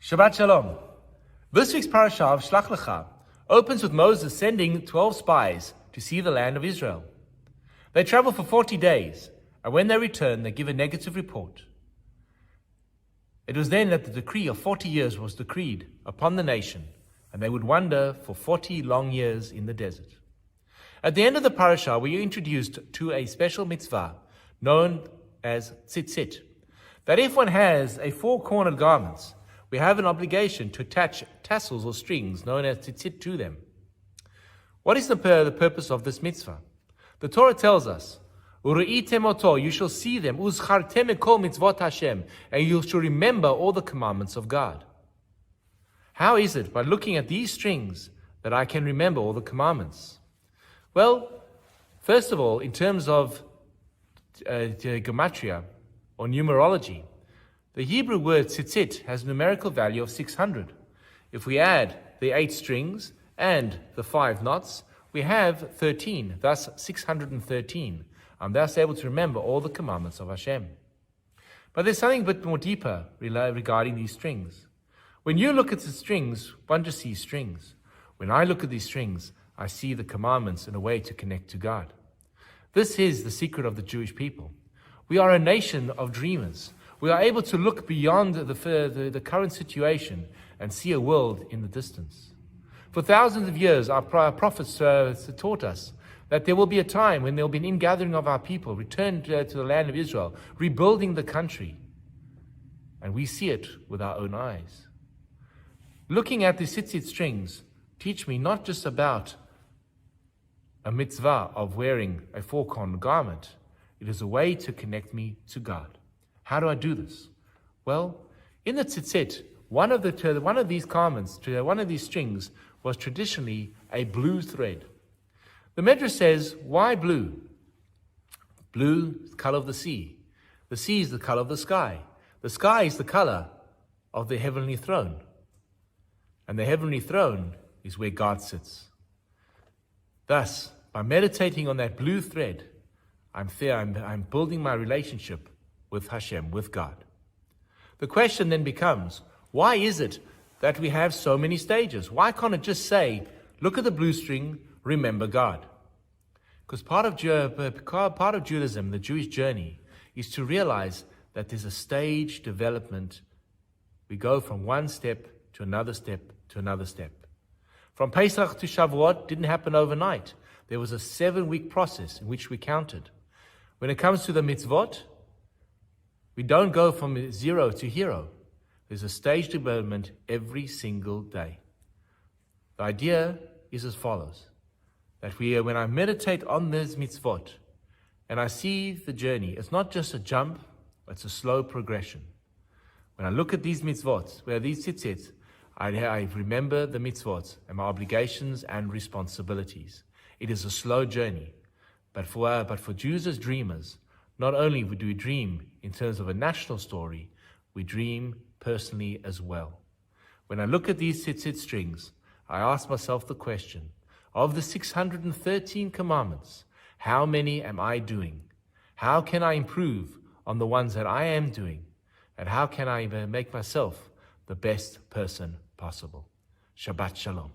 Shabbat Shalom. This week's Parashat of Shelach opens with Moses sending 12 spies to see the land of Israel. They travel for 40 days, and when they return, they give a negative report. It was then that the decree of 40 years was decreed upon the nation, and they would wander for 40 long years in the desert. At the end of the parasha, we are introduced to a special mitzvah known as Tzitzit, that if one has a four-cornered garment, we have an obligation to attach tassels or strings known as Tzitzit to them. What is the purpose of this mitzvah? The Torah tells us, "Ureitem oto, you shall see them, uzchartem ekol mitzvot Hashem, and you shall remember all the commandments of God." How is it by looking at these strings that I can remember all the commandments? Well, first of all, in terms of gematria or numerology, the Hebrew word tzitzit has a numerical value of 600. If we add the 8 strings and the 5 knots, we have 13, thus 613. I'm thus able to remember all the commandments of Hashem. But there's something a bit more deeper regarding these strings. When you look at the strings, one just sees strings. When I look at these strings, I see the commandments in a way to connect to God. This is the secret of the Jewish people. We are a nation of dreamers. We are able to look beyond the current situation and see a world in the distance. For thousands of years, our prophets taught us that there will be a time when there will be an ingathering of our people, returned to the land of Israel, rebuilding the country. And we see it with our own eyes. Looking at the tzitzit strings teach me not just about a mitzvah of wearing a four-cornered garment. It is a way to connect me to God. How do I do this? Well, in the tzitzit, one of these garments, one of these strings, was traditionally a blue thread. The Medrash says, why blue? Blue is the color of the sea. The sea is the color of the sky. The sky is the color of the heavenly throne. And the heavenly throne is where God sits. Thus, by meditating on that blue thread, I'm building my relationship with Hashem, with God. The question then becomes, why is it that we have so many stages? Why can't it just say, look at the blue string, remember God? Because part of Judaism, the Jewish journey, is to realize that there's a stage development. We go from one step to another step to another step. From Pesach to Shavuot didn't happen overnight. There was a 7-week process in which we counted. When it comes to the mitzvot, we don't go from 0 to hero. There's a stage development every single day. The idea is as follows, that when I meditate on these mitzvot, and I see the journey, it's not just a jump, it's a slow progression. When I look at these mitzvot, where these tzitzit, I remember the mitzvot and my obligations and responsibilities. It is a slow journey. But for Jews as dreamers, not only do we dream in terms of a national story, we dream personally as well. When I look at these tzitzit strings, I ask myself the question, of the 613 commandments, how many am I doing? How can I improve on the ones that I am doing? And how can I make myself the best person possible? Shabbat Shalom.